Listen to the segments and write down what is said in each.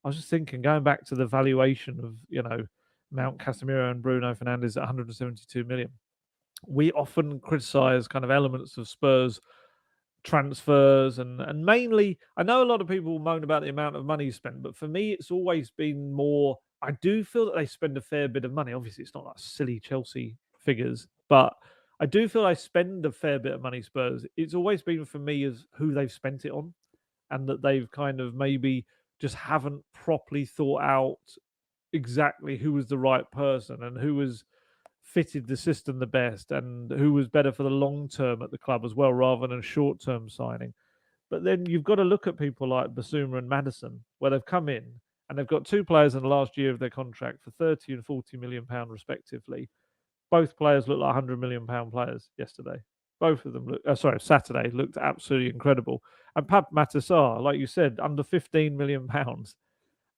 I was just thinking, going back to the valuation of, Mount Casemiro and Bruno Fernandes at 172 million. We often criticise kind of elements of Spurs transfers and mainly, I know a lot of people moan about the amount of money spent, but for me it's always been more, I do feel that they spend a fair bit of money. Obviously it's not like silly Chelsea figures, but I do feel they spend a fair bit of money, Spurs. It's always been for me as who they've spent it on, and that they've kind of maybe just haven't properly thought out exactly who was the right person and who was fitted the system the best and who was better for the long term at the club as well, rather than a short term signing. But then you've got to look at people like Basuma and Maddison, where they've come in and they've got two players in the last year of their contract for 30 and 40 million pound respectively. Both players look like 100 million pound players yesterday. Both of them Saturday looked absolutely incredible. And Pape Matar, like you said, under 15 million pounds.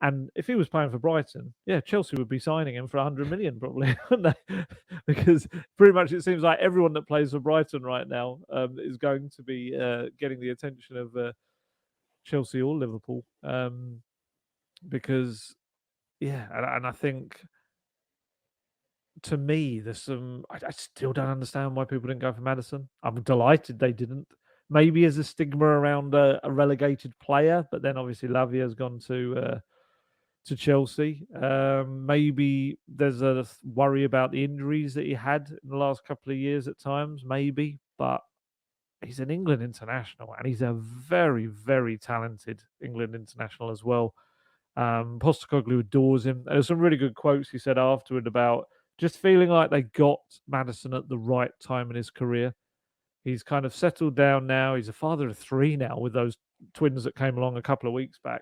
And if he was playing for Brighton, yeah, Chelsea would be signing him for 100 million probably, wouldn't they? Because pretty much it seems like everyone that plays for Brighton right now is going to be getting the attention of Chelsea or Liverpool. Because, yeah, and I think, to me, there's some. I still don't understand why people didn't go for Maddison. I'm delighted they didn't. Maybe as a stigma around a relegated player, but then obviously Lavia's gone to Chelsea. Maybe there's a worry about the injuries that he had in the last couple of years at times, maybe, but he's an England international and he's a very, very talented England international as well. Postecoglou adores him. There's some really good quotes he said afterward about just feeling like they got Maddison at the right time in his career. He's kind of settled down now. He's a father of three now with those twins that came along a couple of weeks back.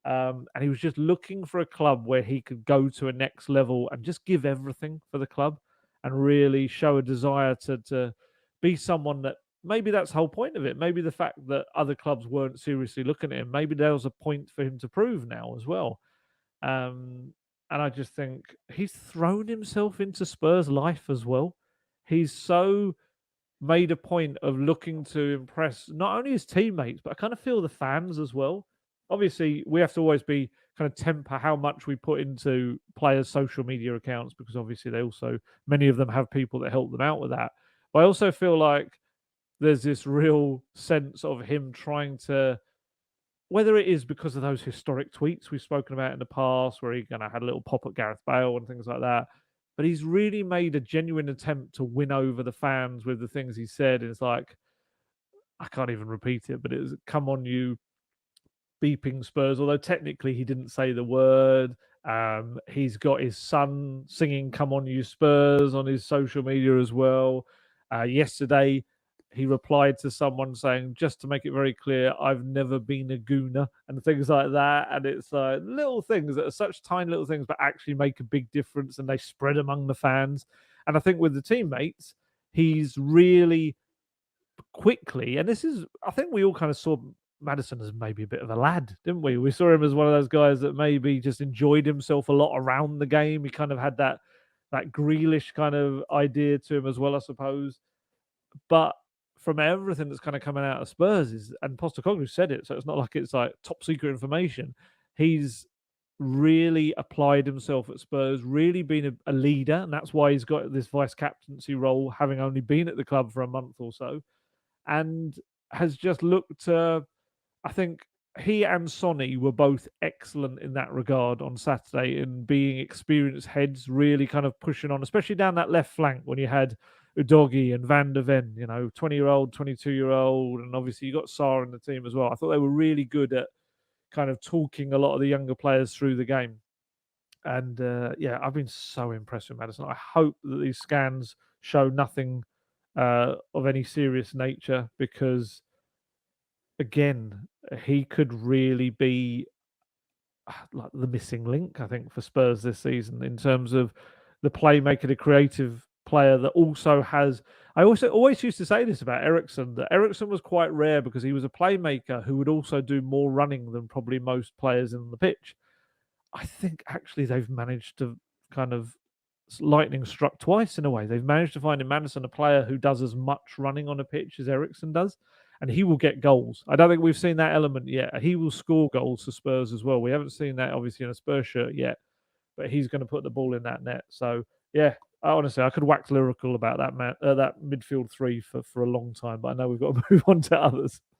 And he was just looking for a club where he could go to a next level and just give everything for the club and really show a desire to be someone that, maybe that's the whole point of it. Maybe the fact that other clubs weren't seriously looking at him, maybe there was a point for him to prove now as well. And I just think he's thrown himself into Spurs life as well. He's so made a point of looking to impress not only his teammates, but I kind of feel the fans as well. Obviously, we have to always be kind of temper how much we put into players' social media accounts, because obviously many of them have people that help them out with that. But I also feel like there's this real sense of him trying to, whether it is because of those historic tweets we've spoken about in the past, where he kind of had a little pop at Gareth Bale and things like that, but he's really made a genuine attempt to win over the fans with the things he said. And it's like, I can't even repeat it, but it was, "Come on, you beeping Spurs," although technically he didn't say the word. He's got his son singing "Come on, you Spurs" on his social media as well. Yesterday, he replied to someone saying, "Just to make it very clear, I've never been a gooner," and things like that. And it's like little things that are such tiny little things, but actually make a big difference, and they spread among the fans. And I think with the teammates, he's really quickly, and this is, I think we all kind of saw Maddison as maybe a bit of a lad, didn't we? We saw him as one of those guys that maybe just enjoyed himself a lot around the game. He kind of had that Grealish kind of idea to him as well, I suppose. But from everything that's kind of coming out of Spurs and Postecoglou said it, so it's not like it's like top secret information. He's really applied himself at Spurs, really been a leader, and that's why he's got this vice captaincy role, having only been at the club for a month or so, and has just looked to, I think he and Sonny were both excellent in that regard on Saturday, in being experienced heads, really kind of pushing on, especially down that left flank when you had Udogie and Van der Ven, 20-year-old, 22-year-old, and obviously you got Sarr in the team as well. I thought they were really good at kind of talking a lot of the younger players through the game. And yeah, I've been so impressed with Maddison. I hope that these scans show nothing of any serious nature, because, again, he could really be like the missing link, I think, for Spurs this season, in terms of the playmaker, the creative player that also has. I also always used to say this about Eriksen, that Eriksen was quite rare because he was a playmaker who would also do more running than probably most players in the pitch. I think actually they've managed to kind of lightning struck twice in a way. They've managed to find in Maddison a player who does as much running on a pitch as Eriksen does. and he will get goals. I don't think we've seen that element yet. He will score goals for Spurs as well. We haven't seen that obviously in a Spurs shirt yet, but he's going to put the ball in that net. So yeah, honestly, I could wax lyrical about that midfield three for a long time, but I know we've got to move on to others.